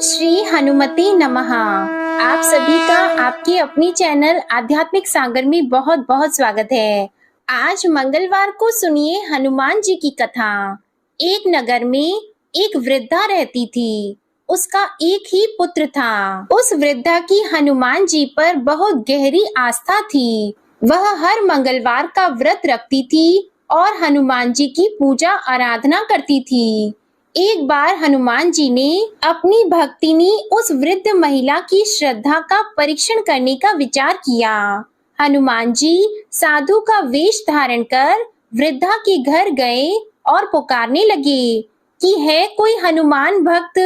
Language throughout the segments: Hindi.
श्री हनुमते नमः। आप सभी का आपके अपनी चैनल आध्यात्मिक सागर में बहुत बहुत स्वागत है। आज मंगलवार को सुनिए हनुमान जी की कथा। एक नगर में एक वृद्धा रहती थी। उसका एक ही पुत्र था। उस वृद्धा की हनुमान जी पर बहुत गहरी आस्था थी। वह हर मंगलवार का व्रत रखती थी और हनुमान जी की पूजा आराधना करती थी। एक बार हनुमान जी ने अपनी भक्ति में उस वृद्ध महिला की श्रद्धा का परीक्षण करने का विचार किया। हनुमान जी साधु का वेश धारण कर वृद्धा के घर गए और पुकारने लगे कि है कोई हनुमान भक्त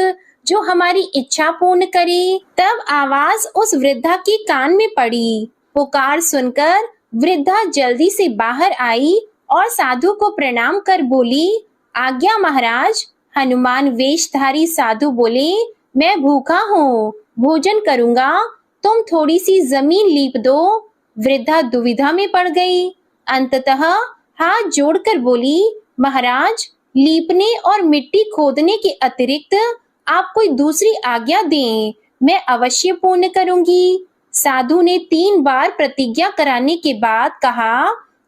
जो हमारी इच्छा पूर्ण करे। तब आवाज उस वृद्धा के कान में पड़ी। पुकार सुनकर वृद्धा जल्दी से बाहर आई और साधु को प्रणाम कर बोली, आज्ञा महाराज। हनुमान वेशधारी साधु बोले, मैं भूखा हूँ, भोजन करूंगा, तुम थोड़ी सी जमीन लीप दो। वृद्धा दुविधा में पड़ गई। अंततः हाथ जोड़कर बोली, महाराज, लीपने और मिट्टी खोदने के अतिरिक्त आप कोई दूसरी आज्ञा दें, मैं अवश्य पूर्ण करूंगी। साधु ने 3 बार प्रतिज्ञा कराने के बाद कहा,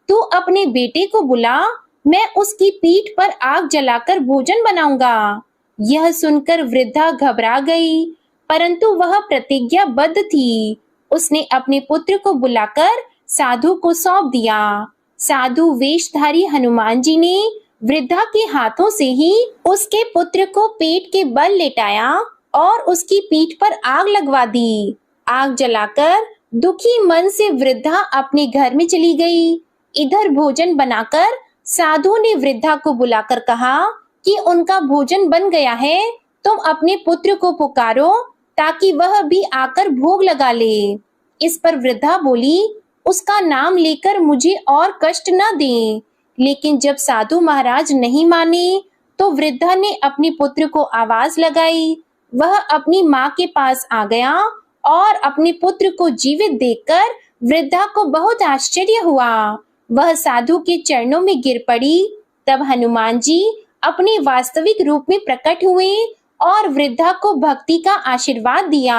तू अपने बेटे को बुला, मैं उसकी पीठ पर आग जलाकर भोजन बनाऊंगा। यह सुनकर वृद्धा घबरा गई, परंतु वह प्रतिज्ञाबद्ध थी। उसने अपने पुत्र को बुलाकर साधु को सौंप दिया। साधु वेशधारी हनुमान जी ने वृद्धा के हाथों से ही उसके पुत्र को पेट के बल लेटाया और उसकी पीठ पर आग लगवा दी। आग जलाकर दुखी मन से वृद्धा अपने घर में चली गई। इधर भोजन बनाकर साधु ने वृद्धा को बुलाकर कहा कि उनका भोजन बन गया है, तुम अपने पुत्र को पुकारो ताकि वह भी आकर भोग लगा ले। इस पर वृद्धा बोली, उसका नाम लेकर मुझे और कष्ट न दें। लेकिन जब साधु महाराज नहीं माने तो वृद्धा ने अपने पुत्र को आवाज लगाई। वह अपनी माँ के पास आ गया और अपने पुत्र को जीवित देखकर वृद्धा को बहुत आश्चर्य हुआ। वह साधु के चरणों में गिर पड़ी। तब हनुमान जी अपने वास्तविक रूप में प्रकट हुए और वृद्धा को भक्ति का आशीर्वाद दिया।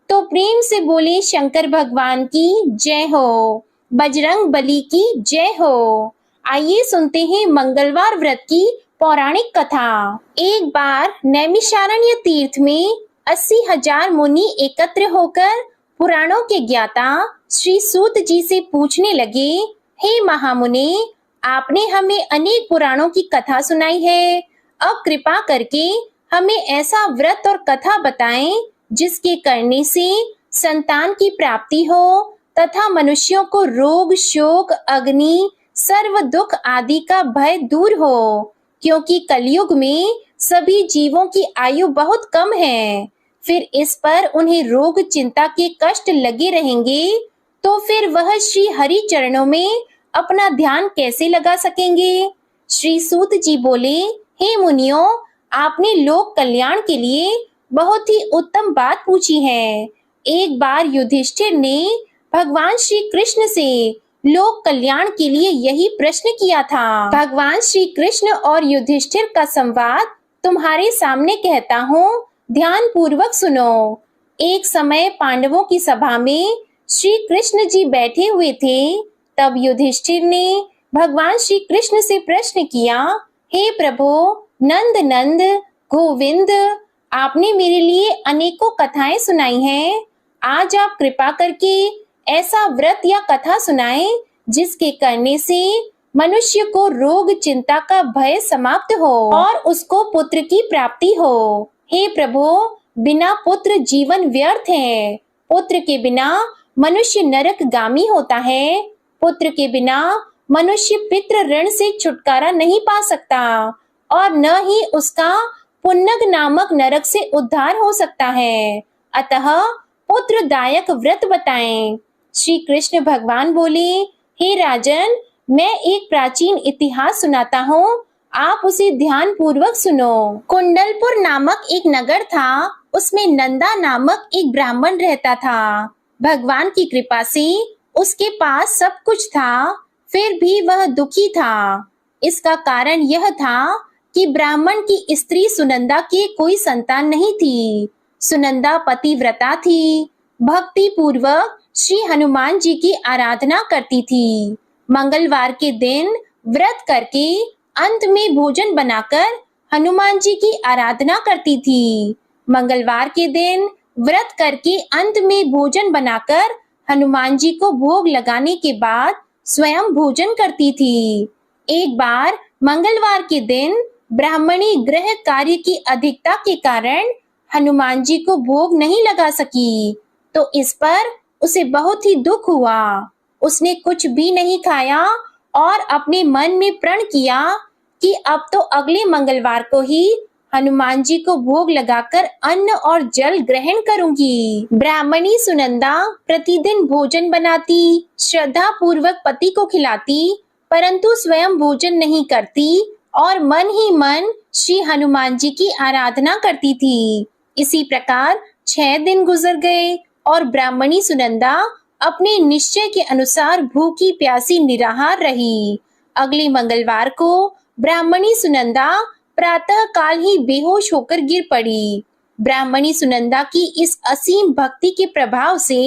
तो प्रेम से बोले, शंकर भगवान की जय हो, बजरंग बली की जय हो। आइए सुनते हैं मंगलवार व्रत की पौराणिक कथा। एक बार नैमिषारण्य तीर्थ में 80,000 मुनि एकत्र होकर पुराणों के ज्ञाता श्री सूत जी से पूछने लगे, हे महामुने, आपने हमें अनेक पुराणों की कथा सुनाई है। अब कृपा करके हमें ऐसा व्रत और कथा बताएं जिसके करने से संतान की प्राप्ति हो तथा मनुष्यों को रोग, शोक, अग्नि, सर्व दुख आदि का भय दूर हो, क्योंकि कलयुग में सभी जीवों की आयु बहुत कम है। फिर इस पर उन्हें रोग चिंता के कष्ट लगे रहेंगे तो फिर वह श्री हरि चरणों में अपना ध्यान कैसे लगा सकेंगे। श्री सूत जी बोले, हे मुनियों, आपने लोक कल्याण के लिए बहुत ही उत्तम बात पूछी है। एक बार युधिष्ठिर ने भगवान श्री कृष्ण से लोक कल्याण के लिए यही प्रश्न किया था। भगवान श्री कृष्ण और युधिष्ठिर का संवाद तुम्हारे सामने कहता हूँ, ध्यान पूर्वक सुनो। एक समय पांडवों की सभा में श्री कृष्ण जी बैठे हुए थे। तब युधिष्ठिर ने भगवान श्री कृष्ण से प्रश्न किया, हे प्रभु, नंद नंद, गोविंद, आपने मेरे लिए अनेकों कथाएं सुनाई हैं। आज आप कृपा करके ऐसा व्रत या कथा सुनाएं जिसके करने से मनुष्य को रोग चिंता का भय समाप्त हो और उसको पुत्र की प्राप्ति हो। हे प्रभु, बिना पुत्र जीवन व्यर्थ है। पुत्र के बिना मनुष्य नरकगामी होता है। पुत्र के बिना मनुष्य पितृ ऋण से छुटकारा नहीं पा सकता और न ही उसका पुन्नग नामक नरक से उद्धार हो सकता है। अतः पुत्रदायक व्रत बताएं। श्री कृष्ण भगवान बोले, हे राजन, मैं एक प्राचीन इतिहास सुनाता हूँ, आप उसे ध्यान पूर्वक सुनो। कुंडलपुर नामक एक नगर था। उसमें नंदा नामक एक ब्राह्मण रहता था। भगवान की कृपा से उसके पास सब कुछ था, फिर भी वह दुखी था। इसका कारण यह था कि ब्राह्मण की स्त्री सुनंदा की कोई संतान नहीं थी। सुनंदा पतिव्रता थी, भक्ति पूर्वक श्री हनुमान जी की आराधना करती थी। मंगलवार के दिन व्रत करके अंत में भोजन बनाकर हनुमान जी की आराधना करती थी। मंगलवार के दिन व्रत करके अंत में भोजन बनाकर हनुमान जी को भोग लगाने के बाद स्वयं भोजन करती थी। एक बार मंगलवार के दिन ब्राह्मणी गृह कार्य की अधिकता के कारण हनुमान जी को भोग नहीं लगा सकी, तो इस पर उसे बहुत ही दुख हुआ। उसने कुछ भी नहीं खाया और अपने मन में प्रण किया कि अब तो अगले मंगलवार को ही हनुमान जी को भोग लगाकर अन्न और जल ग्रहण करूंगी। ब्राह्मणी सुनंदा प्रतिदिन भोजन बनाती, श्रद्धा पूर्वक पति को खिलाती, परंतु स्वयं भोजन नहीं करती और मन ही मन श्री हनुमान जी की आराधना करती थी। इसी प्रकार 6 दिन गुजर गए और ब्राह्मणी सुनंदा अपने निश्चय के अनुसार भूखी प्यासी निराहार रही। अगले मंगलवार को ब्राह्मणी सुनंदा प्रातः काल ही बेहोश होकर गिर पड़ी। ब्राह्मणी सुनंदा की इस असीम भक्ति के प्रभाव से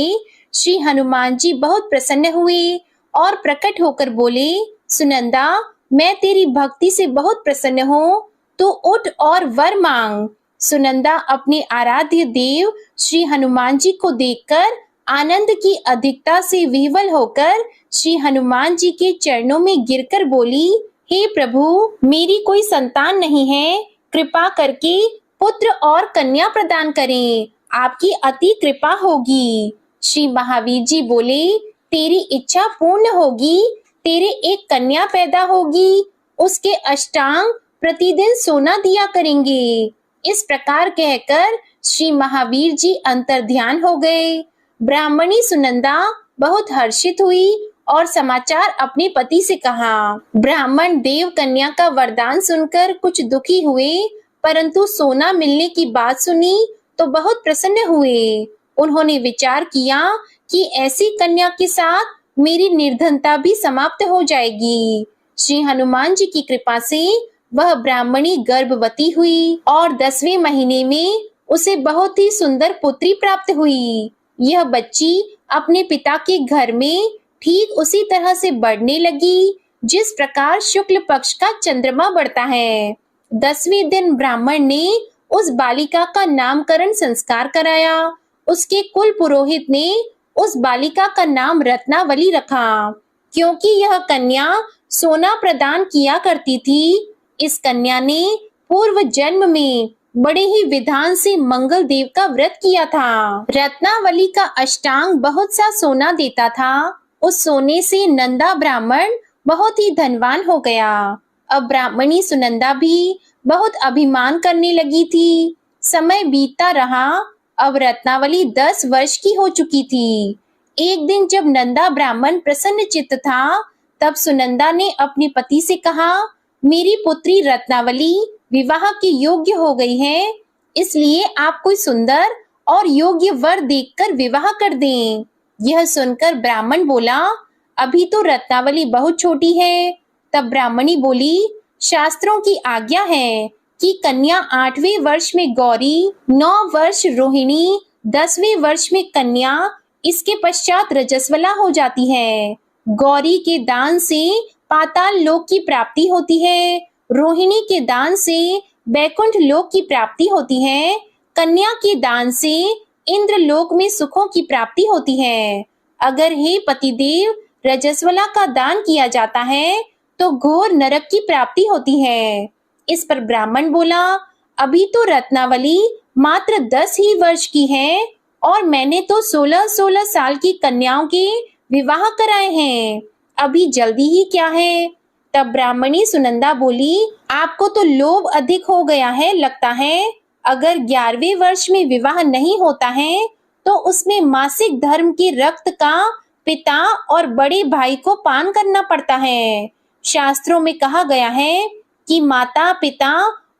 श्री हनुमान जी बहुत प्रसन्न हुए और प्रकट होकर बोले, सुनंदा, मैं तेरी भक्ति से बहुत प्रसन्न हूँ, तो उठ और वर मांग। सुनंदा अपने आराध्य देव श्री हनुमान जी को देखकर आनंद की अधिकता से विह्वल होकर श्री हनुमान जी के चरणों में गिरकर बोली, हे प्रभु, मेरी कोई संतान नहीं है, कृपा करके पुत्र और कन्या प्रदान करें, आपकी अति कृपा होगी। श्री महावीर जी बोले, तेरी इच्छा पूर्ण होगी, तेरे एक कन्या पैदा होगी, उसके अष्टांग प्रतिदिन सोना दिया करेंगे। इस प्रकार कहकर श्री महावीर जी अंतर्ध्यान हो गए। ब्राह्मणी सुनंदा बहुत हर्षित हुई और समाचार अपने पति से कहा। ब्राह्मण देव कन्या का वरदान सुनकर कुछ दुखी हुए, परंतु सोना मिलने की बात सुनी तो बहुत प्रसन्न हुए। उन्होंने विचार किया कि ऐसी कन्या के साथ मेरी निर्धनता भी समाप्त हो जाएगी। श्री हनुमान जी की कृपा से वह ब्राह्मणी गर्भवती हुई और 10वें महीने में उसे बहुत ही सुंदर पुत्री प्राप्त हुई। यह बच्ची अपने पिता के घर में ठीक उसी तरह से बढ़ने लगी जिस प्रकार शुक्ल पक्ष का चंद्रमा बढ़ता है। 10वें दिन ब्राह्मण ने उस बालिका का नामकरण संस्कार कराया। उसके कुल पुरोहित ने उस बालिका का नाम रत्नावली रखा, क्योंकि यह कन्या सोना प्रदान किया करती थी। इस कन्या ने पूर्व जन्म में बड़े ही विधान से मंगल देव का व्रत किया था। रत्नावली का अष्टांग बहुत सा सोना देता था। उस सोने से नंदा ब्राह्मण बहुत ही धनवान हो गया। अब ब्राह्मणी सुनंदा भी बहुत अभिमान करने लगी थी। समय बीतता रहा। अब रत्नावली 10 वर्ष की हो चुकी थी। एक दिन जब नंदा ब्राह्मण प्रसन्न चित्त था, तब सुनंदा ने अपने पति से कहा, मेरी पुत्री रत्नावली विवाह के योग्य हो गई है, इसलिए आप कोई सुंदर और योग्य वर देखकर विवाह कर दें। यह सुनकर ब्राह्मण बोला, अभी तो रत्नावली बहुत छोटी है। तब ब्राह्मणी बोली, शास्त्रों की आज्ञा है कि कन्या 8वें वर्ष में गौरी, 9 वर्ष रोहिणी, 10वें वर्ष में कन्या, इसके पश्चात रजस्वला हो जाती है। गौरी के दान से पाताल लोक की प्राप्ति होती है, रोहिणी के दान से बैकुंठ लोक की प्राप्ति होती है, कन्या के दान से इंद्र लोक में सुखों की प्राप्ति होती है। अगर हे पतिदेव रजस्वला का दान किया जाता है तो घोर नरक की प्राप्ति होती है। इस पर ब्राह्मण बोला, अभी तो रत्नावली मात्र 10 ही वर्ष की है और मैंने तो 16-16 साल की कन्याओं के विवाह कराए हैं, अभी जल्दी ही क्या है। तब ब्राह्मणी सुनंदा बोली, आपको तो लोभ अधिक हो गया है लगता है। अगर 11वें वर्ष में विवाह नहीं होता है तो उसमें मासिक धर्म के रक्त का पिता और बड़े भाई को पान करना पड़ता है। शास्त्रों में कहा गया है कि माता पिता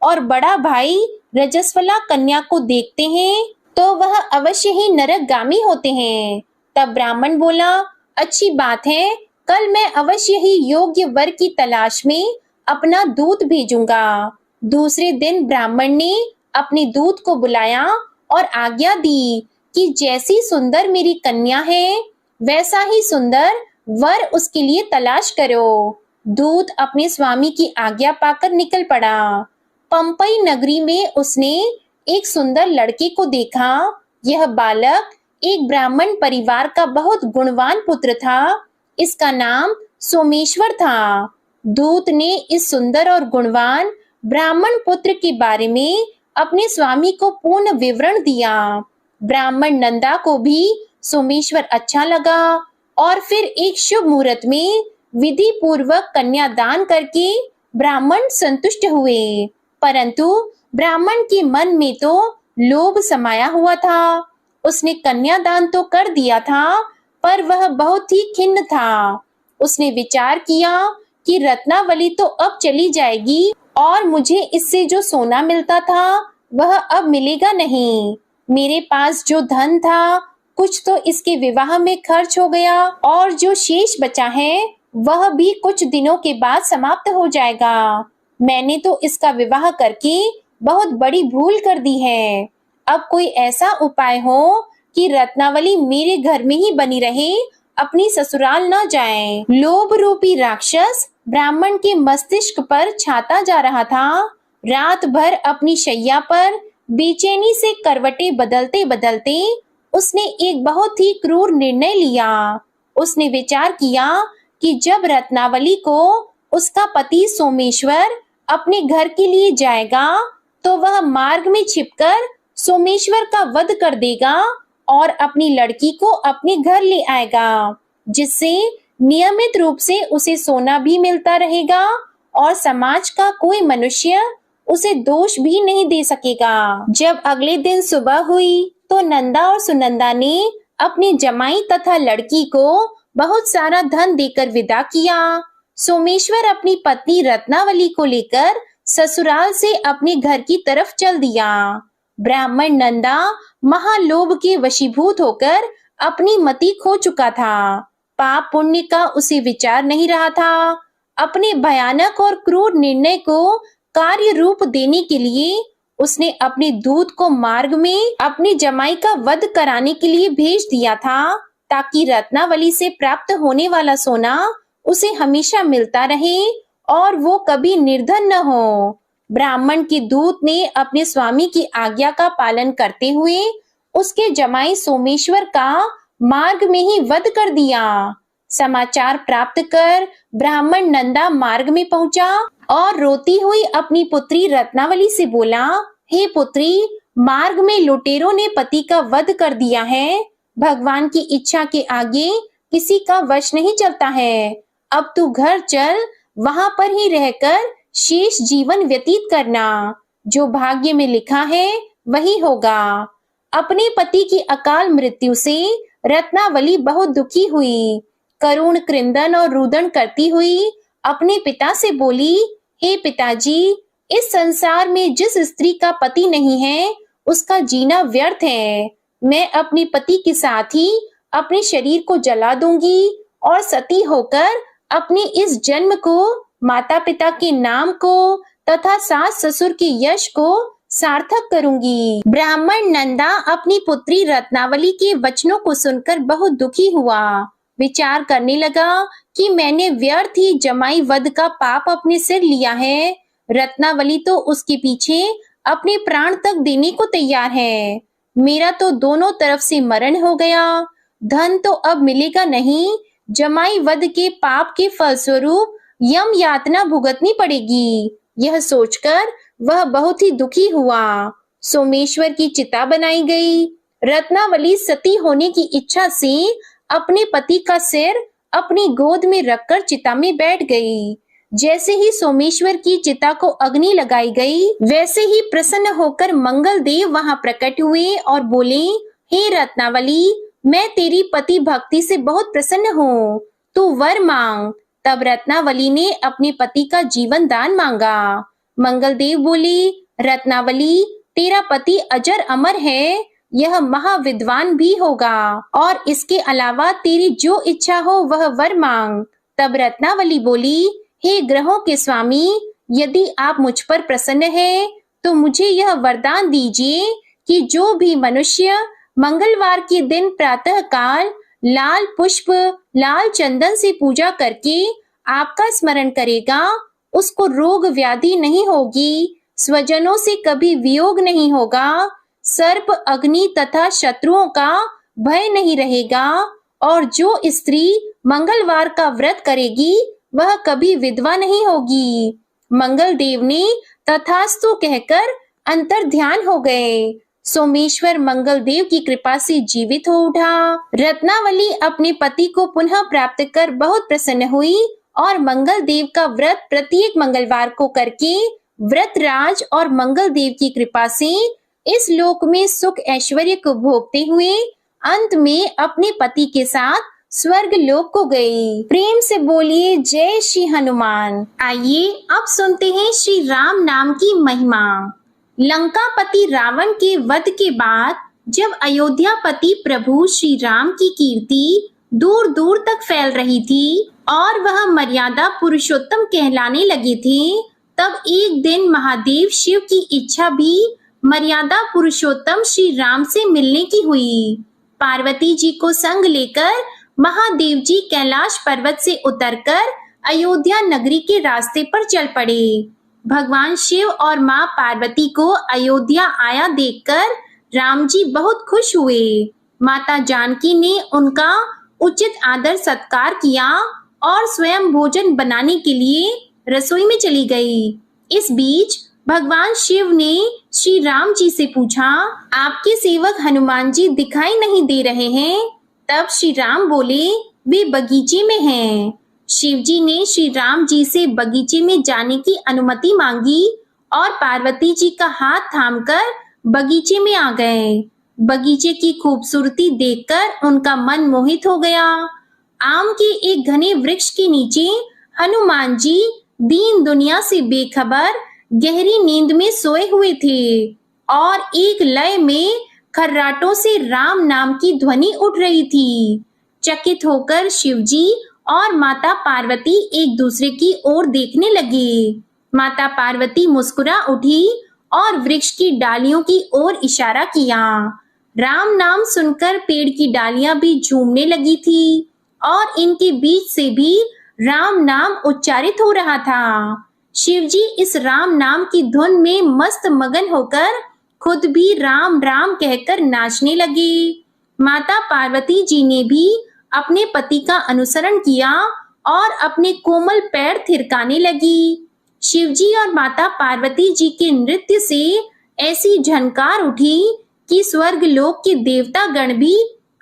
और बड़ा भाई रजस्वला कन्या को देखते हैं तो वह अवश्य ही नरकगामी होते हैं। तब ब्राह्मण बोला, अच्छी बात है, कल मैं अवश्य ही योग्य वर की तलाश में अपना दूत भेजूंगा। दूसरे दिन ब्राह्मण ने अपने दूत को बुलाया और आज्ञा दी कि जैसी सुंदर मेरी कन्या है वैसा ही सुंदर वर उसके लिए तलाश करो। दूत अपने स्वामी की आज्ञा पाकर निकल पड़ा। पंपई नगरी में उसने एक सुंदर लड़के को देखा। यह बालक एक ब्राह्मण परिवार का बहुत गुणवान पुत्र था। इसका नाम सोमेश्वर था। दूत ने इस सुंदर और गुणवान ब्राह्मण पुत्र के बारे में अपने स्वामी को पूर्ण विवरण दिया। ब्राह्मण नंदा को भी सोमेश्वर अच्छा लगा और फिर एक शुभ मुहूर्त में विधि पूर्वक कन्यादान करके ब्राह्मण संतुष्ट हुए। परंतु ब्राह्मण के मन में तो लोभ समाया हुआ था। उसने कन्यादान तो कर दिया था पर वह बहुत ही खिन्न था। उसने विचार किया कि रत्नावली तो अब चली जाएगी और मुझे इससे जो सोना मिलता था वह अब मिलेगा नहीं। मेरे पास जो धन था कुछ तो इसके विवाह में खर्च हो गया और जो शेष बचा है वह भी कुछ दिनों के बाद समाप्त हो जाएगा। मैंने तो इसका विवाह करके बहुत बड़ी भूल कर दी है। अब कोई ऐसा उपाय हो कि रत्नावली मेरे घर में ही बनी रहे, अपनी ससुराल न जाए। लोभ रूपी राक्षस ब्राह्मण के मस्तिष्क पर छाता जा रहा था। रात भर अपनी शैया पर बेचैनी से करवटें बदलते बदलते उसने एक बहुत ही क्रूर निर्णय लिया। उसने विचार किया कि जब रत्नावली को उसका पति सोमेश्वर अपने घर के लिए जाएगा तो वह मार्ग में छिपकर सोमेश्वर का वध कर देगा और अपनी लड़की को अपने घर ले आएगा, जिससे नियमित रूप से उसे सोना भी मिलता रहेगा और समाज का कोई मनुष्य उसे दोष भी नहीं दे सकेगा। जब अगले दिन सुबह हुई तो नंदा और सुनंदा ने अपनी जमाई तथा लड़की को बहुत सारा धन देकर विदा किया। सोमेश्वर अपनी पत्नी रत्नावली को लेकर ससुराल से अपने घर की तरफ चल दिया। ब्राह्मण नंदा महालोभ के वशीभूत होकर अपनी मति खो चुका था। पाप पुण्य का उसे विचार नहीं रहा था। अपने भयानक और क्रूर निर्णय को कार्य रूप देने के लिए उसने अपने दूत को मार्ग में अपनी जमाई का वध कराने के लिए भेज दिया था, ताकि रत्नावली से प्राप्त होने वाला सोना उसे हमेशा मिलता रहे और वो कभी निर्धन न हो। ब्राह्मण के दूत ने अपने स्वामी की आज्ञा का पालन करते हुए उसके जमाई सोमेश्वर का मार्ग में ही वध कर दिया। समाचार प्राप्त कर ब्राह्मण नंदा मार्ग में पहुंचा और रोती हुई अपनी पुत्री रत्नावली से बोला, हे पुत्री, मार्ग में लुटेरों ने पति का वध कर दिया है। भगवान की इच्छा के आगे किसी का वश नहीं चलता है। अब तू घर चल, वहां पर ही रहकर शेष जीवन व्यतीत करना। जो भाग्य में लिखा है वही होगा। अपने पति की अकाल मृत्यु से रत्नावली बहुत दुखी हुई। करुण क्रंदन और रुदन करती हुई अपने पिता से बोली, हे पिताजी, इस संसार में जिस स्त्री का पति नहीं है उसका जीना व्यर्थ है। मैं अपने पति के साथ ही अपने शरीर को जला दूंगी और सती होकर अपने इस जन्म को, माता पिता के नाम को तथा सास ससुर के यश को सार्थक करूंगी। ब्राह्मण नंदा अपनी पुत्री रत्नावली के वचनों को सुनकर बहुत दुखी हुआ। विचार करने लगा कि मैंने व्यर्थ ही जमाई वध का पाप अपने सिर लिया है। रत्नावली तो उसके पीछे अपने प्राण तक देने को तैयार है। मेरा तो दोनों तरफ से मरण हो गया। धन तो अब मिलेगा नहीं। जमाई वध के पाप के फलस्वरूप यम यातना भुगतनी पड़ेगी। यह सोचकर वह बहुत ही दुखी हुआ। सोमेश्वर की चिता बनाई गई। रत्नावली सती होने की इच्छा से अपने पति का सिर अपनी गोद में रखकर चिता में बैठ गई। जैसे ही सोमेश्वर की चिता को अग्नि लगाई गई, वैसे ही प्रसन्न होकर मंगल देव वहां प्रकट हुए और बोले, हे रत्नावली, मैं तेरी पति भक्ति से बहुत प्रसन्न हूँ, तू वर मांग। तब रत्नावली ने अपने पति का जीवन दान मांगा। मंगल देव बोले, रत्नावली, तेरा पति अजर अमर है, यह महाविद्वान भी होगा और इसके अलावा तेरी जो इच्छा हो वह वर मांग। तब रत्नावली बोली, हे ग्रहों के स्वामी, यदि आप मुझ पर प्रसन्न हैं तो मुझे यह वरदान दीजिए कि जो भी मनुष्य मंगलवार के दिन प्रातः काल लाल पुष्प, लाल चंदन से पूजा करके आपका स्मरण करेगा, उसको रोग व्याधि नहीं होगी, स्वजनों से कभी वियोग नहीं होगा, सर्प, अग्नि तथा शत्रुओं का भय नहीं रहेगा, और जो स्त्री मंगलवार का व्रत करेगी वह कभी विधवा नहीं होगी। मंगल देव ने तथास्तु कहकर अंतर ध्यान हो गए। सोमेश्वर मंगल देव की कृपा से जीवित हो उठा। रत्नावली अपने पति को पुनः प्राप्त कर बहुत प्रसन्न हुई और मंगल देव का व्रत प्रत्येक मंगलवार को करके व्रतराज और मंगल देव की कृपा से इस लोक में सुख ऐश्वर्य को भोगते हुए अंत में अपने पति के साथ स्वर्ग लोक को गई। प्रेम से बोलिए जय श्री हनुमान। आइए अब सुनते हैं श्री राम नाम की महिमा। लंकापति रावण के वध के बाद जब अयोध्यापति प्रभु श्री राम की कीर्ति दूर दूर तक फैल रही थी और वह मर्यादा पुरुषोत्तम कहलाने लगे थे, तब एक दिन महादेव शिव की इच्छा भी मर्यादा पुरुषोत्तम श्री राम से मिलने की हुई। पार्वती जी को संग लेकर महादेव जी कैलाश पर्वत से उतरकर अयोध्या नगरी के रास्ते पर चल पड़े। भगवान शिव और माँ पार्वती को अयोध्या आया देखकर राम जी बहुत खुश हुए। माता जानकी ने उनका उचित आदर सत्कार किया और स्वयं भोजन बनाने के लिए रसोई में चली गई। इस बीच भगवान शिव ने श्री राम जी से पूछा, आपके सेवक हनुमान जी दिखाई नहीं दे रहे हैं। तब श्री राम बोले, वे बगीचे में हैं। शिव जी ने श्री राम जी से बगीचे में जाने की अनुमति मांगी और पार्वती जी का हाथ थामकर बगीचे में आ गए। बगीचे की खूबसूरती देखकर उनका मन मोहित हो गया। आम के एक घने वृक्ष के नीचे हनुमान जी दीन दुनिया से बेखबर गहरी नींद में सोए हुए थे और एक लय में खर्राटों से राम नाम की ध्वनि उठ रही थी। चकित होकर शिवजी और माता पार्वती एक दूसरे की ओर देखने लगे। माता पार्वती मुस्कुरा उठी और वृक्ष की डालियों की ओर इशारा किया। राम नाम सुनकर पेड़ की डालियां भी झूमने लगी थी और इनके बीच से भी राम नाम उच्चारित हो रहा था। शिवजी इस राम नाम की धुन में मस्त मगन होकर खुद भी राम राम कहकर नाचने लगे। माता पार्वती जी ने भी अपने पति का अनुसरण किया और अपने कोमल पैर थिरकाने लगी। शिवजी और माता पार्वती जी के नृत्य से ऐसी झनकार उठी कि स्वर्ग लोक के देवता गण भी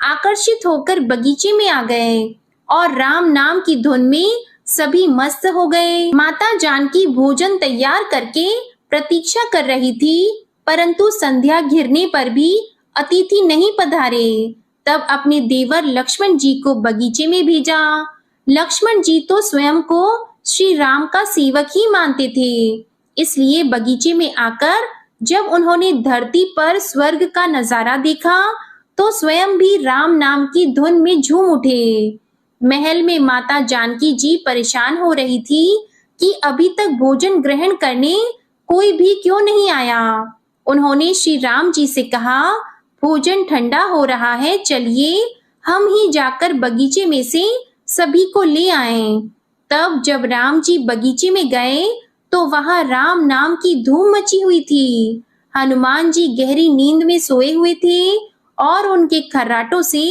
आकर्षित होकर बगीचे में आ गए और राम नाम की धुन में सभी मस्त हो गए। माता जानकी भोजन तैयार करके प्रतीक्षा कर रही थी, परंतु संध्या घिरने पर भी अतिथि नहीं पधारे। तब अपने देवर लक्ष्मण जी को बगीचे में भेजा। लक्ष्मण जी तो स्वयं को श्री राम का सेवक ही मानते थे, इसलिए बगीचे में आकर जब उन्होंने धरती पर स्वर्ग का नजारा देखा तो स्वयं भी राम नाम की धुन में झूम उठे। महल में माता जानकी जी परेशान हो रही थी कि अभी तक भोजन ग्रहण करने कोई भी क्यों नहीं आया। उन्होंने श्री राम जी से कहा, भोजन ठंडा हो रहा है, चलिए हम ही जाकर बगीचे में से सभी को ले आएं। तब जब राम जी बगीचे में गए तो वहां राम नाम की धूम मची हुई थी। हनुमान जी गहरी नींद में सोए हुए थे और उनके खर्राटों से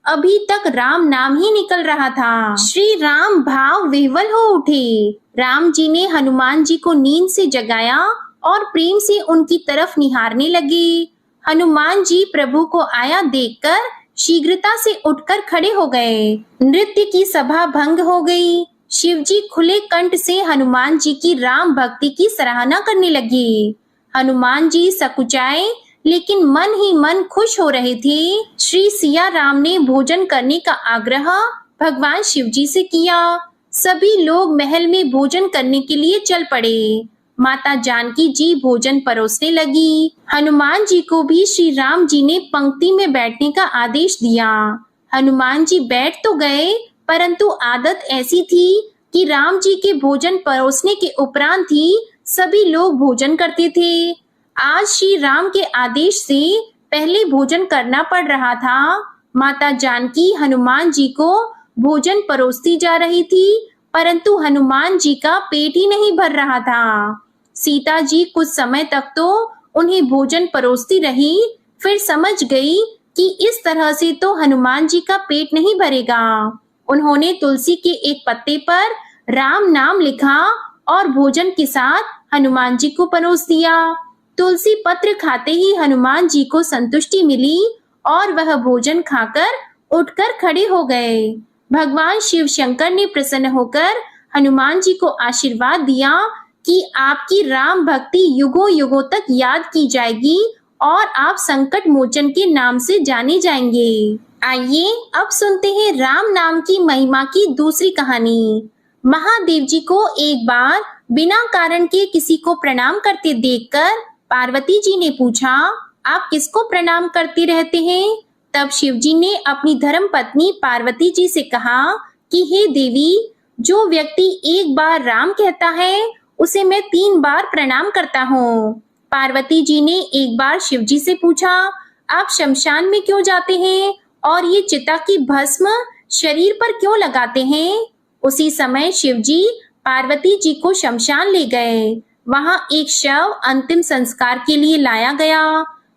अभी तक राम नाम ही निकल रहा था। श्री राम भाव विह्वल हो उठे। राम जी ने हनुमान जी को नींद से जगाया और प्रेम से उनकी तरफ निहारने लगे। हनुमान जी प्रभु को आया देखकर शीघ्रता से उठकर खड़े हो गए। नृत्य की सभा भंग हो गई। शिव जी खुले कंठ से हनुमान जी की राम भक्ति की सराहना करने लगे। हनुमान जी सकुचाए लेकिन मन ही मन खुश हो रहे थे। श्री सिया राम ने भोजन करने का आग्रह भगवान शिव जी से किया। सभी लोग महल में भोजन करने के लिए चल पड़े। माता जानकी जी भोजन परोसने लगी। हनुमान जी को भी श्री राम जी ने पंक्ति में बैठने का आदेश दिया। हनुमान जी बैठ तो गए, परंतु आदत ऐसी थी कि राम जी के भोजन परोसने के उपरांत ही सभी लोग भोजन करते थे। आज श्री राम के आदेश से पहले भोजन करना पड़ रहा था। माता जानकी हनुमान जी को भोजन परोसती जा रही थी, परंतु हनुमान जी का पेट ही नहीं भर रहा था। सीता जी कुछ समय तक तो उन्हें भोजन परोसती रही, फिर समझ गई कि इस तरह से तो हनुमान जी का पेट नहीं भरेगा। उन्होंने तुलसी के एक पत्ते पर राम नाम लिखा और भोजन के साथ हनुमान जी को परोस दिया। तुलसी पत्र खाते ही हनुमान जी को संतुष्टि मिली और वह भोजन खाकर उठकर खड़े हो गए। भगवान शिव शंकर ने प्रसन्न होकर हनुमान जी को आशीर्वाद दिया कि आपकी राम भक्ति युगों युगों तक याद की जाएगी और आप संकट मोचन के नाम से जाने जाएंगे। आइए अब सुनते हैं राम नाम की महिमा की दूसरी कहानी। महादेव जी को एक बार बिना कारण के किसी को प्रणाम करते देखकर पार्वती जी ने पूछा, आप किसको प्रणाम करते रहते हैं? तब शिव जी ने अपनी धर्म पत्नी पार्वती जी से कहा कि हे देवी, जो व्यक्ति एक बार राम कहता है उसे मैं 3 बार प्रणाम करता हूँ। पार्वती जी ने एक बार शिव जी से पूछा, आप शमशान में क्यों जाते हैं और ये चिता की भस्म शरीर पर क्यों लगाते हैं? उसी समय शिव जी पार्वती जी को शमशान ले गए। वहां एक शव अंतिम संस्कार के लिए लाया गया।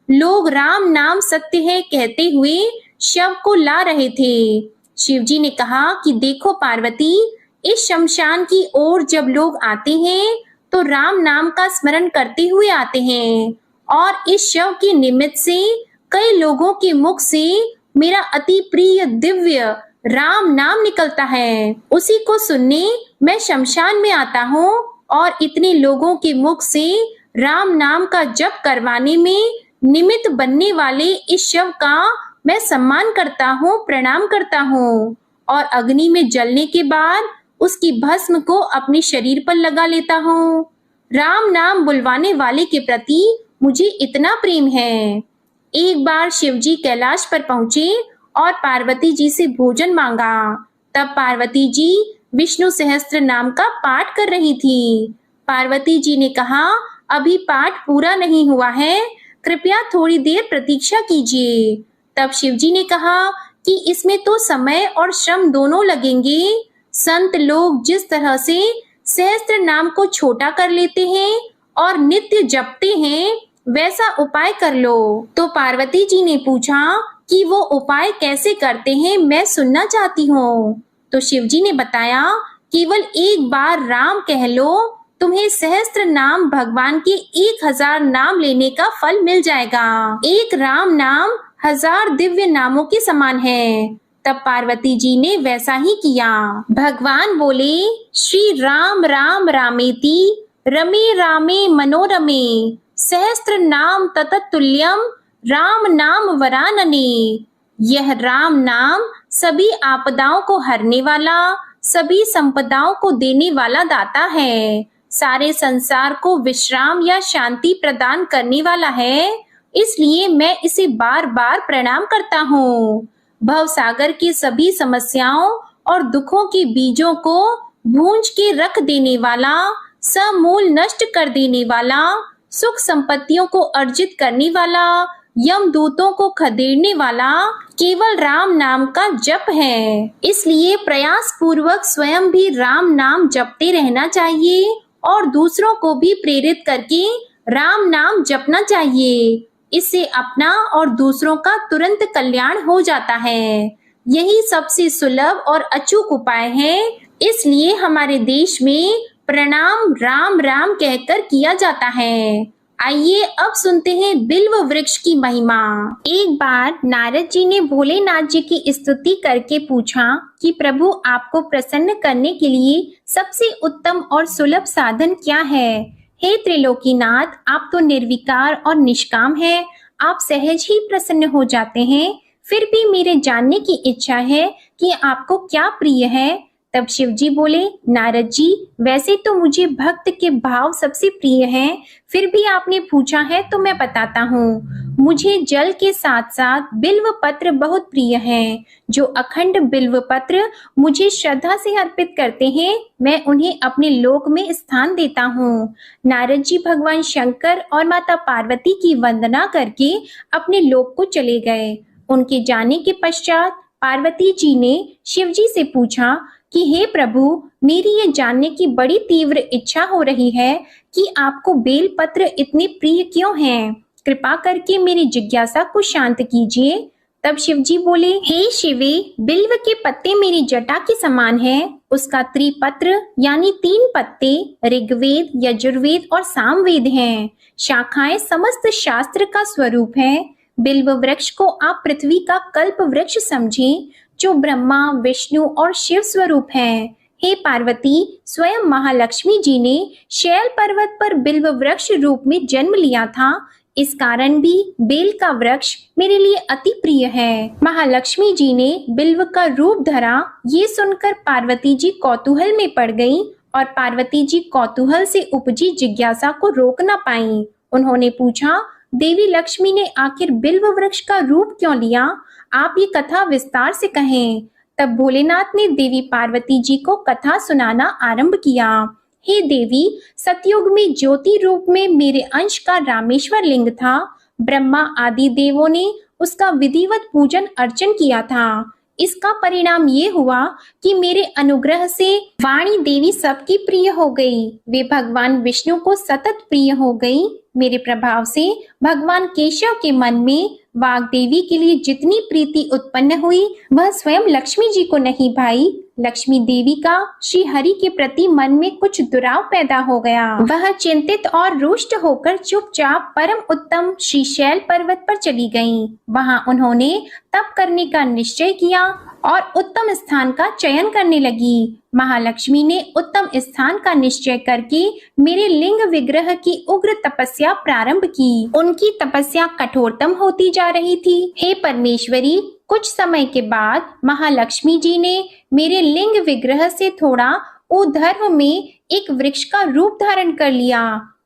लोग राम नाम सत्य है कहते हुए शव को ला रहे थे। शिव जी ने कहा कि देखो पार्वती, इस शमशान की ओर जब लोग आते हैं तो राम नाम का स्मरण करते हुए आते हैं और इस शव के निमित्त से कई लोगों के मुख से मेरा अति प्रिय दिव्य राम नाम निकलता है। उसी को सुनने मैं शमशान में आता हूँ और इतने लोगों के मुख से राम नाम का जप करवाने में निमित्त बनने वाले इस शव का मैं सम्मान करता हूँ, प्रणाम करता हूँ और अग्नि में जलने के बाद उसकी भस्म को अपने शरीर पर लगा लेता हूँ। राम नाम बुलवाने वाले के प्रति मुझे इतना प्रेम है। एक बार शिव जी कैलाश पर पहुंचे और पार्वती जी से भोजन मांगा। तब पार्वती जी विष्णु सहस्त्र नाम का पाठ कर रही थी। पार्वती जी ने कहा, अभी पाठ पूरा नहीं हुआ है, कृपया थोड़ी देर प्रतीक्षा कीजिए। तब शिव जी ने कहा कि इसमें तो समय और श्रम दोनों लगेंगे। संत लोग जिस तरह से सहस्त्र नाम को छोटा कर लेते हैं और नित्य जपते हैं, वैसा उपाय कर लो। तो पार्वती जी ने पूछा कि वो उपाय कैसे करते हैं, मैं सुनना चाहती हूँ। तो शिव जी ने बताया, केवल एक बार राम कह लो, तुम्हें सहस्त्र नाम भगवान के 1000 नाम लेने का फल मिल जाएगा। एक राम नाम 1000 दिव्य नामों के समान है। तब पार्वती जी ने वैसा ही किया। भगवान बोले, श्री राम राम रामेति रमे रामे मनोरमे सहस्त्र नाम तततुल्यम राम नाम वरानने। यह राम नाम सभी आपदाओं को हरने वाला, सभी संपदाओं को देने वाला दाता है, सारे संसार को विश्राम या शांति प्रदान करने वाला है। इसलिए मैं इसे बार बार प्रणाम करता हूँ। भवसागर की सभी समस्याओं और दुखों के बीजों को भूंज के रख देने वाला, समूल नष्ट कर देने वाला, सुख संपत्तियों को अर्जित करने वाला, यमदूतों को खदेड़ने वाला केवल राम नाम का जप है। इसलिए प्रयास पूर्वक स्वयं भी राम नाम जपते रहना चाहिए और दूसरों को भी प्रेरित करके राम नाम जपना चाहिए। इससे अपना और दूसरों का तुरंत कल्याण हो जाता है। यही सबसे सुलभ और अचूक उपाय है। इसलिए हमारे देश में प्रणाम राम राम कहकर किया जाता है। आइए अब सुनते हैं बिल्व वृक्ष की महिमा। एक बार नारद जी ने भोलेनाथ जी की स्तुति करके पूछा कि प्रभु, आपको प्रसन्न करने के लिए सबसे उत्तम और सुलभ साधन क्या है? हे त्रिलोकीनाथ, आप तो निर्विकार और निष्काम हैं, आप सहज ही प्रसन्न हो जाते हैं। फिर भी मेरे जानने की इच्छा है कि आपको क्या प्रिय है, तब शिव जी बोले, नारद जी, वैसे तो मुझे भक्त के भाव सबसे प्रिय हैं, फिर भी आपने पूछा है तो मैं बताता हूँ। मुझे जल के साथ साथ बिल्व पत्र बहुत प्रिय हैं। जो अखंड बिल्व पत्र मुझे श्रद्धा से अर्पित करते हैं, मैं उन्हें अपने लोक में स्थान देता हूँ। नारद जी भगवान शंकर और माता पार्वती की वंदना करके अपने लोक को चले गए। उनके जाने के पश्चात पार्वती जी ने शिव जी से पूछा कि हे प्रभु, मेरी ये जानने की बड़ी तीव्र इच्छा हो रही है कि आपको बेल पत्र इतने प्रिय क्यों हैं? कृपा करके मेरी जिज्ञासा को शांत कीजिए। तब शिव जी बोले, हे शिवे, बिल्व के पत्ते मेरी जटा के समान हैं। उसका त्रिपत्र यानी 3 पत्ते ऋग्वेद, यजुर्वेद और सामवेद हैं। शाखाएं समस्त शास्त्र का स्वरूप है। बिल्व वृक्ष को आप पृथ्वी का कल्प वृक्ष समझें, जो ब्रह्मा, विष्णु और शिव स्वरूप है। हे पार्वती, स्वयं महालक्ष्मी जी ने शैल पर्वत पर बिल्व वृक्ष रूप में जन्म लिया था। इस कारण भी बेल का वृक्ष मेरे लिए अति प्रिय है। महालक्ष्मी जी ने बिल्व का रूप धरा, ये सुनकर पार्वती जी कौतूहल में पड़ गईं और पार्वती जी कौतूहल से उपजी जिज्ञासा को रोक न पाईं। उन्होंने पूछा, देवी लक्ष्मी ने आखिर बिल्व वृक्ष का रूप क्यों लिया? आप ये कथा विस्तार से कहें। तब भोलेनाथ ने देवी पार्वती जी को कथा सुनाना आरंभ किया। हे देवी, सतयुग में ज्योति रूप में मेरे अंश का रामेश्वर लिंग था। ब्रह्मा आदि देवों ने उसका विधिवत पूजन अर्चन किया था। इसका परिणाम ये हुआ कि मेरे अनुग्रह से वाणी देवी सबकी प्रिय हो गई। वे भगवान विष्णु को सतत प्रिय हो गई। मेरे प्रभाव से भगवान केशव के मन में वाग देवी के लिए जितनी प्रीति उत्पन्न हुई, वह स्वयं लक्ष्मी जी को नहीं भाई। लक्ष्मी देवी का श्री हरि के प्रति मन में कुछ दुराव पैदा हो गया। वह चिंतित और रुष्ट होकर चुपचाप परम उत्तम श्री शैल पर्वत पर चली गईं। वहां उन्होंने तप करने का निश्चय किया और उत्तम स्थान का चयन करने लगी। महालक्ष्मी ने उत्तम स्थान का निश्चय करके मेरे लिंग विग्रह की उग्र तपस्या प्रारंभ की। उनकी तपस्या कठोरतम होती जा रही थी। हे परमेश्वरी, कुछ समय के बाद महालक्ष्मी जी ने मेरे लिंग विग्रह से थोड़ा ऊर्ध्व में एक वृक्ष का रूप धारण कर लिया।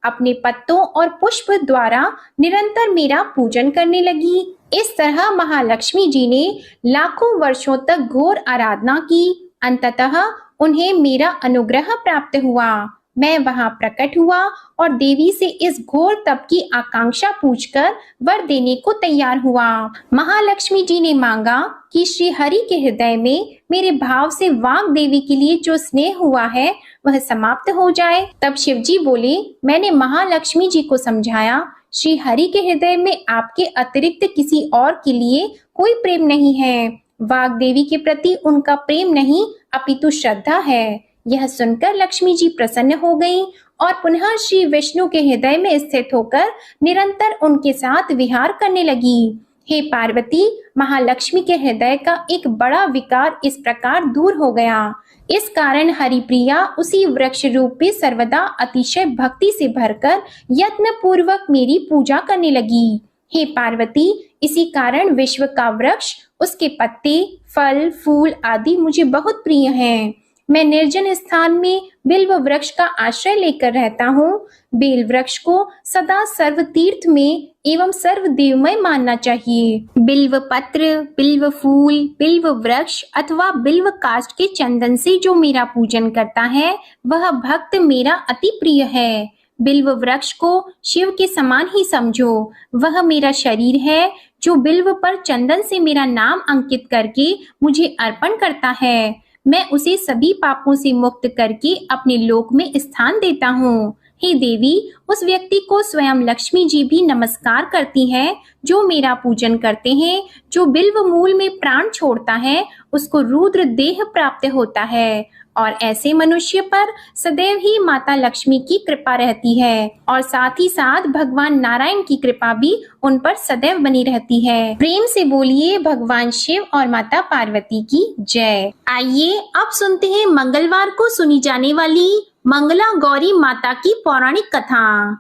अपने पत्तों और पुष्प द्वारा निरंतर मेरा पूजन करने लगी। इस तरह महालक्ष्मी जी ने लाखों वर्षों तक घोर आराधना की। अंततः उन्हें मेरा अनुग्रह प्राप्त हुआ। मैं वहां प्रकट हुआ और देवी से इस घोर तप की आकांक्षा पूछकर वर देने को तैयार हुआ। महालक्ष्मी जी ने मांगा कि श्री हरि के हृदय में मेरे भाव से वाग देवी के लिए जो स्नेह हुआ है वह समाप्त हो जाए। तब शिव जी बोले, मैंने महालक्ष्मी जी को समझाया, श्री हरि के हृदय में आपके अतिरिक्त किसी और के लिए कोई प्रेम नहीं है। वाग देवी के प्रति उनका प्रेम नहीं अपितु श्रद्धा है। यह सुनकर लक्ष्मी जी प्रसन्न हो गईं और पुनः श्री विष्णु के हृदय में स्थित होकर निरंतर उनके साथ विहार करने लगी। हे पार्वती, महालक्ष्मी के हृदय का एक बड़ा विकार इस प्रकार दूर हो गया। इस कारण हरिप्रिया उसी वृक्ष रूप में सर्वदा अतिशय भक्ति से भरकर यत्न पूर्वक मेरी पूजा करने लगी। हे पार्वती, इसी कारण विश्व का वृक्ष, उसके पत्ते, फल, फूल आदि मुझे बहुत प्रिय हैं। मैं निर्जन स्थान में बिल्व वृक्ष का आश्रय लेकर रहता हूँ। बेल वृक्ष को सदा सर्व तीर्थ में एवं सर्व देवमय मानना चाहिए। बिल्व पत्र, बिल्व फूल, बिल्व वृक्ष अथवा बिल्व काष्ठ के चंदन से जो मेरा पूजन करता है वह भक्त मेरा अति प्रिय है। बिल्व वृक्ष को शिव के समान ही समझो। वह मेरा शरीर है जो बिल्व पर चंदन से मेरा नाम अंकित करके मुझे अर्पण करता है। मैं उसे सभी पापों से मुक्त करके अपने लोक में स्थान देता हूँ। हे देवी, उस व्यक्ति को स्वयं लक्ष्मी जी भी नमस्कार करती हैं जो मेरा पूजन करते हैं। जो बिल्व मूल में प्राण छोड़ता है उसको रुद्र देह प्राप्त होता है और ऐसे मनुष्य पर सदैव ही माता लक्ष्मी की कृपा रहती है और साथ ही साथ भगवान नारायण की कृपा भी उन पर सदैव बनी रहती है। प्रेम से बोलिए भगवान शिव और माता पार्वती की जय। आइए अब सुनते हैं मंगलवार को सुनी जाने वाली मंगला गौरी माता की पौराणिक कथा।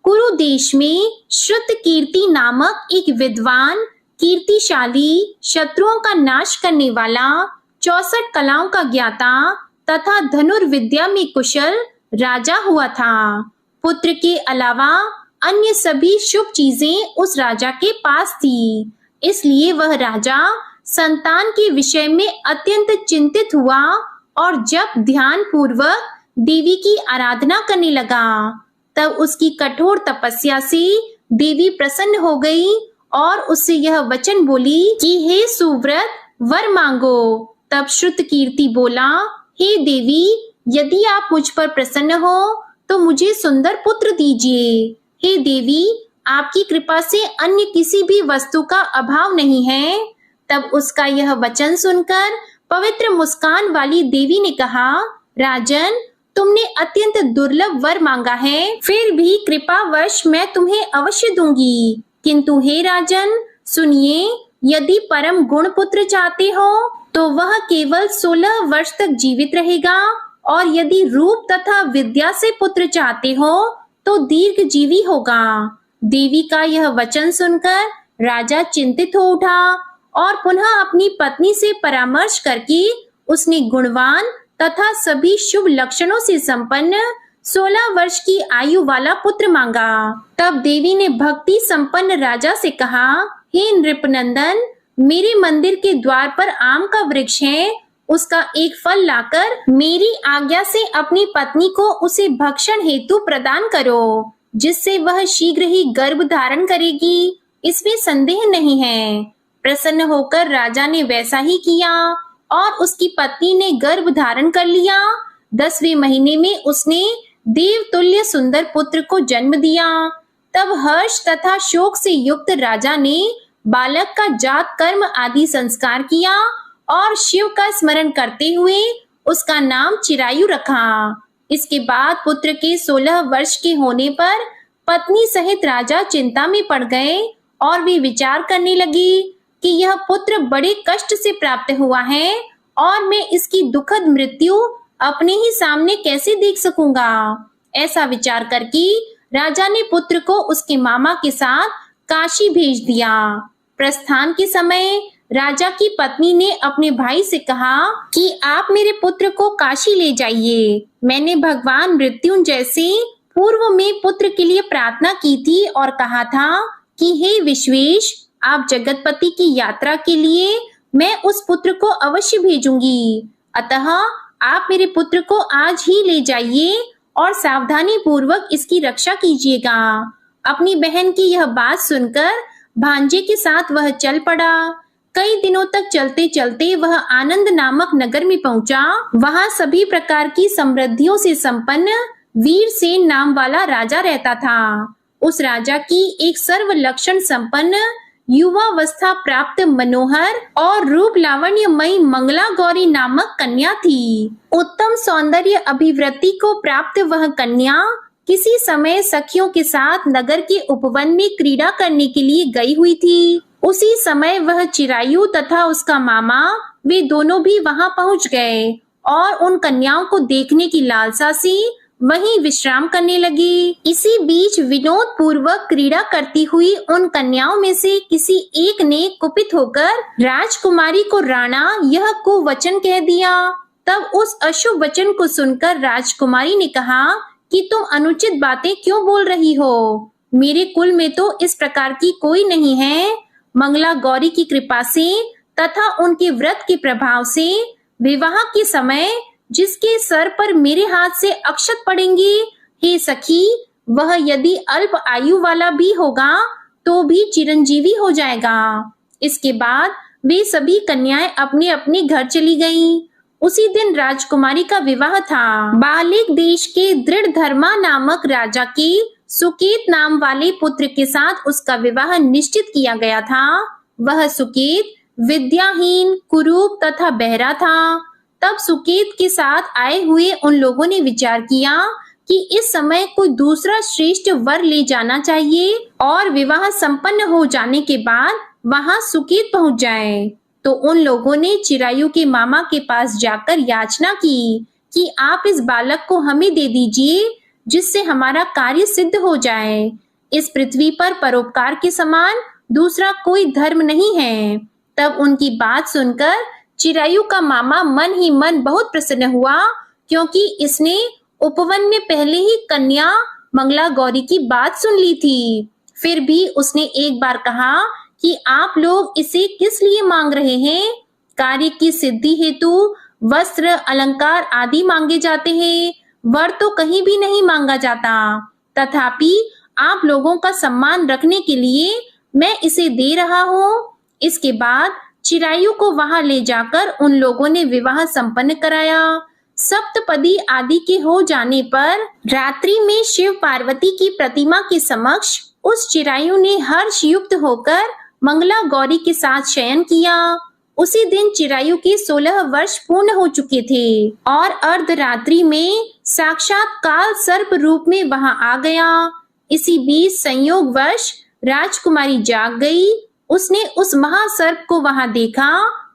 कुरु देश में श्रुत कीर्ति नामक एक विद्वान, कीर्तिशाली, शत्रुओं का नाश करने वाला, 64 कलाओं का ज्ञाता तथा धनुर्विद्या में कुशल राजा हुआ था। पुत्र के अलावा अन्य सभी शुभ चीजें उस राजा के पास थी, इसलिए वह राजा संतान के विषय में अत्यंत चिंतित हुआ और जब ध्यान पूर्वक देवी की आराधना करने लगा, तब उसकी कठोर तपस्या से देवी प्रसन्न हो गई और उससे यह वचन बोली कि हे सुव्रत, वर मांगो। तब श्रुतकीर्ति बोला, हे देवी, यदि आप मुझ पर प्रसन्न हो तो मुझे सुंदर पुत्र दीजिए। हे देवी, आपकी कृपा से अन्य किसी भी वस्तु का अभाव नहीं है। तब उसका यह वचन सुनकर पवित्र मुस्कान वाली देवी ने कहा, राजन, तुमने अत्यंत दुर्लभ वर मांगा है, फिर भी कृपावश मैं तुम्हें अवश्य दूंगी। किंतु हे राजन, सुनिए, यदि परम गुण पुत्र चाहते हो तो वह केवल 16 वर्ष तक जीवित रहेगा, और यदि रूप तथा विद्या से पुत्र चाहते हो तो दीर्घजीवी होगा। देवी का यह वचन सुनकर राजा चिंतित हो उठा और पुनः अपनी पत्नी से परामर्श करके उसने गुणवान तथा सभी शुभ लक्षणों से संपन्न 16 वर्ष की आयु वाला पुत्र मांगा। तब देवी ने भक्ति संपन्न राजा से कहा, हे नृपनंदन, मेरे मंदिर के द्वार पर आम का वृक्ष है, उसका एक फल लाकर मेरी आज्ञा से अपनी पत्नी को उसे भक्षण हेतु प्रदान करो, जिससे वह शीघ्र ही गर्भ धारण करेगी, इसमें संदेह नहीं है। प्रसन्न होकर राजा ने वैसा ही किया और उसकी पत्नी ने गर्भ धारण कर लिया। 10वें महीने में उसने देवतुल्य सुंदर पुत्र को जन्म दिया। तब हर्ष तथा शोक से युक्त राजा ने बालक का जात कर्म आदि संस्कार किया और शिव का स्मरण करते हुए उसका नाम चिरायु रखा। इसके बाद पुत्र के 16 वर्ष के होने पर पत्नी सहित राजा चिंता में पड़ गए और वे विचार करने लगी कि यह पुत्र बड़े कष्ट से प्राप्त हुआ है और मैं इसकी दुखद मृत्यु अपने ही सामने कैसे देख सकूंगा। ऐसा विचार करके राजा ने पुत्र को उसके मामा के साथ काशी भेज दिया। प्रस्थान के समय राजा की पत्नी ने अपने भाई से कहा कि आप मेरे पुत्र को काशी ले जाइए। मैंने भगवान मृत्युंजय से पूर्व में पुत्र के लिए प्रार्थना की थी और कहा था कि हे विश्वेश, आप जगतपति की यात्रा के लिए मैं उस पुत्र को अवश्य भेजूंगी। अतः आप मेरे पुत्र को आज ही ले जाइए और सावधानी पूर्वक इसकी रक्षा कीजिएगा। अपनी बहन की यह बात सुनकर भांजे के साथ वह चल पड़ा। कई दिनों तक चलते चलते वह आनंद नामक नगर में पहुंचा। वहां सभी प्रकार की समृद्धियों से संपन्न वीरसेन नाम वाला राजा रहता था। उस राजा की एक सर्व लक्षण संपन्न युवावस्था प्राप्त मनोहर और रूप लावण्यमयी मंगला गौरी नामक कन्या थी। उत्तम सौंदर्य अभिवृद्धि को प्राप्त वह कन्या किसी समय सखियों के साथ नगर के उपवन में क्रीड़ा करने के लिए गई हुई थी। उसी समय वह चिरायु तथा उसका मामा वे दोनों भी वहां पहुंच गए और उन कन्याओं को देखने की लालसा से वहीं विश्राम करने लगे। इसी बीच विनोद पूर्वक क्रीड़ा करती हुई उन कन्याओं में से किसी एक ने कुपित होकर राजकुमारी को राणा यह कुवचन कह दिया। तब उस अशुभ वचन को सुनकर राजकुमारी ने कहा कि तुम अनुचित बातें क्यों बोल रही हो? मेरे कुल में तो इस प्रकार की कोई नहीं है। मंगला गौरी की कृपा से तथा उनके व्रत के प्रभाव से विवाह के समय जिसके सर पर मेरे हाथ से अक्षत पड़ेंगे, हे सखी, वह यदि अल्प आयु वाला भी होगा तो भी चिरंजीवी हो जाएगा। इसके बाद वे सभी कन्याएं अपने अपने घर चली गईं। उसी दिन राजकुमारी का विवाह था। बालिक देश के दृढ़धर्मा नामक राजा के सुकेत नाम वाले पुत्र के साथ उसका विवाह निश्चित किया गया था। वह सुकेत विद्याहीन, कुरूप तथा बहरा था। तब सुकेत के साथ आए हुए उन लोगों ने विचार किया कि इस समय कोई दूसरा श्रेष्ठ वर ले जाना चाहिए और विवाह संपन्न हो जाने के बाद वहां सुकेत पहुंच जाए। तो उन लोगों ने चिरायु के मामा के पास जाकर याचना की कि आप इस बालक को हमें दे दीजिए, जिससे हमारा कार्य सिद्ध हो जाए। इस पृथ्वी पर परोपकार के समान दूसरा कोई धर्म नहीं है। तब उनकी बात सुनकर चिरायु का मामा मन ही मन बहुत प्रसन्न हुआ, क्योंकि इसने उपवन में पहले ही कन्या मंगला गौरी की बात सुन ली थी। फिर भी उसने एक बार कहा कि आप लोग इसे किस लिए मांग रहे हैं? कार्य की सिद्धि हेतु वस्त्र, अलंकार आदि मांगे जाते हैं, वर तो कहीं भी नहीं मांगा जाता। तथापि आप लोगों का सम्मान रखने के लिए मैं इसे दे रहा हूँ। इसके बाद चिरायु को वहां ले जाकर उन लोगों ने विवाह संपन्न कराया। सप्तपदी आदि के हो जाने पर रात्रि में शिव पार्वती की प्रतिमा के समक्ष उस चिरायु ने हर्ष युक्त होकर मंगला गौरी के साथ शयन किया। उसी दिन चिरायु के 16 वर्ष पूर्ण हो चुके थे और अर्धरात्रि में साक्षात काल सर्प रूप में वहां आ गया। इसी बीच संयोगवश राजकुमारी जाग गई। उसने उस महासर्प को वहां देखा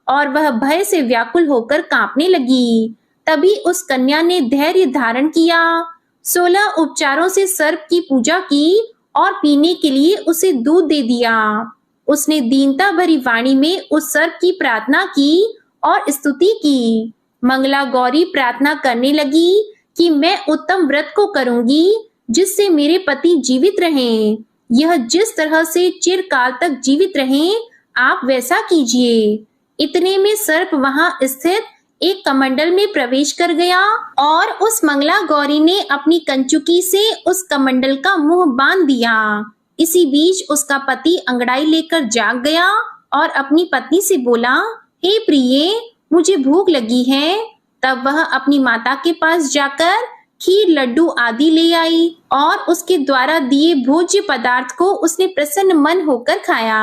और वह भय से व्याकुल होकर कांपने लगी। तभी उस कन्या ने धैर्य धारण किया, 16 उपचारों से सर्प की पूजा की और पीने के लिए उसे दूध दे दिया। उसने दीनता भरी वाणी में उस सर्प की प्रार्थना की और स्तुति की। मंगला गौरी प्रार्थना करने लगी कि मैं उत्तम व्रत को करूंगी जिससे मेरे पति जीवित रहें। यह जिस तरह से चिरकाल तक जीवित रहें, आप वैसा कीजिए। इतने में सर्प वहां स्थित एक कमंडल में प्रवेश कर गया और उस मंगला गौरी ने अपनी कंचुकी से उस कमंडल का मुंह बांध दिया। इसी बीच उसका पति अंगड़ाई लेकर जाग गया और अपनी पत्नी से बोला, हे प्रिये, मुझे भूख लगी है। तब वह अपनी माता के पास जाकर खीर, लड्डू आदि ले आई और उसके द्वारा दिए भोज्य पदार्थ को उसने प्रसन्न मन होकर खाया।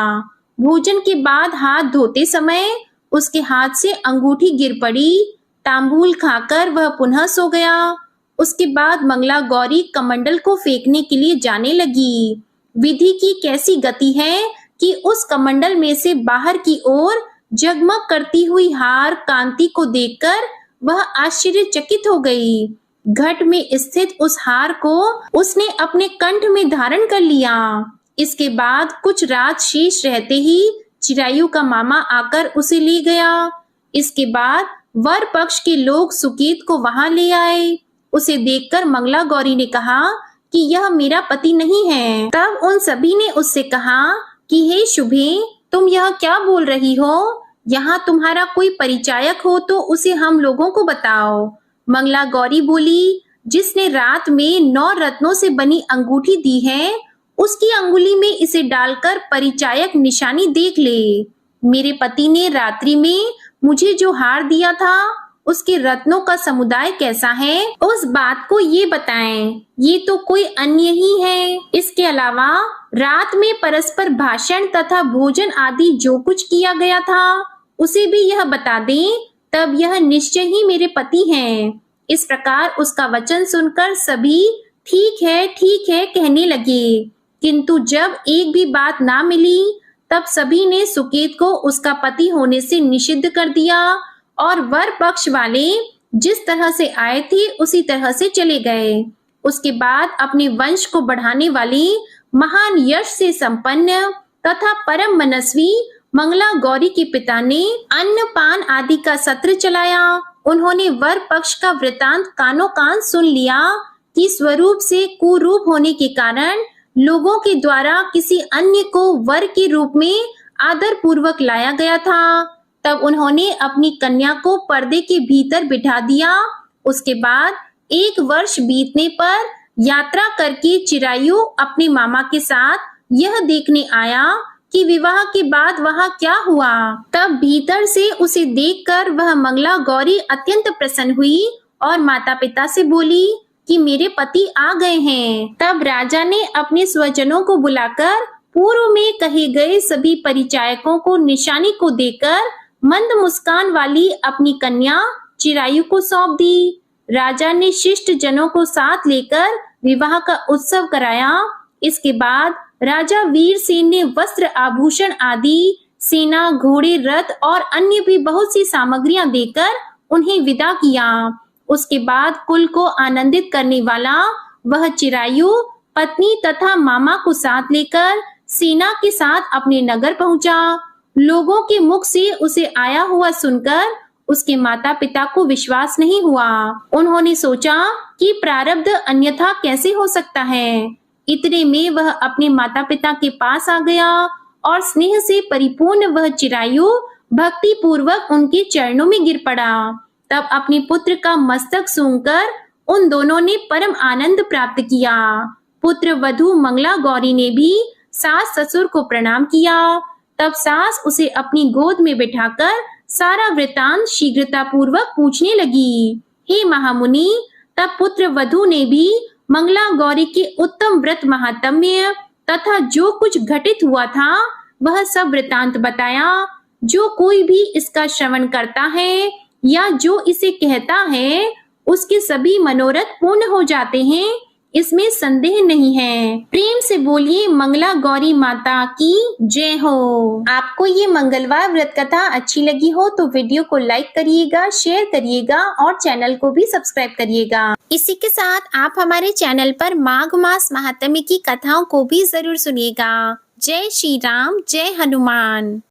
भोजन के बाद हाथ धोते समय उसके हाथ से अंगूठी गिर पड़ी। तांबूल खाकर वह पुनः सो गया। उसके बाद मंगला गौरी कमंडल को फेंकने के लिए जाने लगी। विधि की कैसी गति है कि उस कमंडल में से बाहर की ओर जगमग करती हुई हार कांति को देखकर वह आश्चर्यचकित हो गई। घट में स्थित उस हार को उसने अपने कंठ में धारण कर लिया। इसके बाद कुछ रात शेष रहते ही चिरायु का मामा आकर उसे ले गया। इसके बाद वर पक्ष के लोग सुकेत को वहां ले आए। उसे देखकर मंगला गौरी ने कहा कि यह मेरा पति नहीं है। तब उन सभी ने उससे कहा कि हे शुभे, तुम यह क्या बोल रही हो? यहाँ तुम्हारा कोई परिचायक हो तो उसे हम लोगों को बताओ। मंगला गौरी बोली, जिसने रात में 9 रत्नों से बनी अंगूठी दी है, उसकी अंगुली में इसे डालकर परिचायक निशानी देख ले। मेरे पति ने रात्रि में मुझे जो हार दिया था, उसके रत्नों का समुदाय कैसा है, उस बात को ये बताएं। ये तो कोई अन्य ही है। इसके अलावा रात में परस्पर भाषण तथा भोजन आदि जो कुछ किया गया था, उसे भी यह बता दें, तब यह निश्चय ही मेरे पति हैं। इस प्रकार उसका वचन सुनकर सभी ठीक है कहने लगे, किंतु जब एक भी बात ना मिली, तब सभी ने सुकेत को उसका पति होने से निषिद्ध कर दिया और वर पक्ष वाले जिस तरह से आए थे उसी तरह से चले गए। उसके बाद अपने वंश को बढ़ाने वाली महान यश से संपन्न तथा परम मनस्वी मंगला गौरी के पिता ने अन्न पान आदि का सत्र चलाया। उन्होंने वर पक्ष का वृतांत कानों कान सुन लिया कि स्वरूप से कुरूप होने के कारण लोगों के द्वारा किसी अन्य को वर के रूप में आदर पूर्वक लाया गया था। तब उन्होंने अपनी कन्या को पर्दे के भीतर बिठा दिया। उसके बाद 1 वर्ष बीतने पर यात्रा करके चिरायु अपने मामा के साथ यह देखने आया कि विवाह के बाद वहां क्या हुआ। तब भीतर से उसे देखकर वह मंगला गौरी अत्यंत प्रसन्न हुई और माता पिता से बोली कि मेरे पति आ गए हैं। तब राजा ने अपने स्वजनों को बुलाकर पूर्व में कहे गए सभी परिचायकों को निशानी को देकर मंद मुस्कान वाली अपनी कन्या चिरायु को सौंप दी। राजा ने शिष्ट जनों को साथ लेकर विवाह का उत्सव कराया। इसके बाद राजा वीरसेन ने वस्त्र, आभूषण आदि, सेना, घोड़े, रथ और अन्य भी बहुत सी सामग्रियां देकर उन्हें विदा किया। उसके बाद कुल को आनंदित करने वाला वह चिरायु पत्नी तथा मामा को साथ लेकर सेना के साथ अपने नगर पहुंचा। लोगों के मुख से उसे आया हुआ सुनकर उसके माता पिता को विश्वास नहीं हुआ। उन्होंने सोचा कि प्रारब्ध अन्यथा कैसे हो सकता है। इतने में वह अपने माता पिता के पास आ गया और स्नेह से परिपूर्ण वह चिरायु भक्ति पूर्वक उनके चरणों में गिर पड़ा। तब अपने पुत्र का मस्तक सूंघकर उन दोनों ने परम आनंद प्राप्त किया। पुत्र वधू मंगला गौरी ने भी सास ससुर को प्रणाम किया। तब सास उसे अपनी गोद में बिठाकर सारा वृतांत शीघ्रता पूर्वक पूछने लगी। हे महामुनि, तब पुत्र वधू ने भी मंगला गौरी के उत्तम व्रत महात्म्य तथा जो कुछ घटित हुआ था वह सब वृतांत बताया। जो कोई भी इसका श्रवण करता है या जो इसे कहता है उसके सभी मनोरथ पूर्ण हो जाते हैं, इसमें संदेह नहीं है। प्रेम से बोलिए मंगला गौरी माता की जय हो। आपको ये मंगलवार व्रत कथा अच्छी लगी हो तो वीडियो को लाइक करिएगा, शेयर करिएगा और चैनल को भी सब्सक्राइब करिएगा। इसी के साथ आप हमारे चैनल पर माघ मास महात्म्य की कथाओं को भी जरूर सुनिएगा। जय श्री राम, जय हनुमान।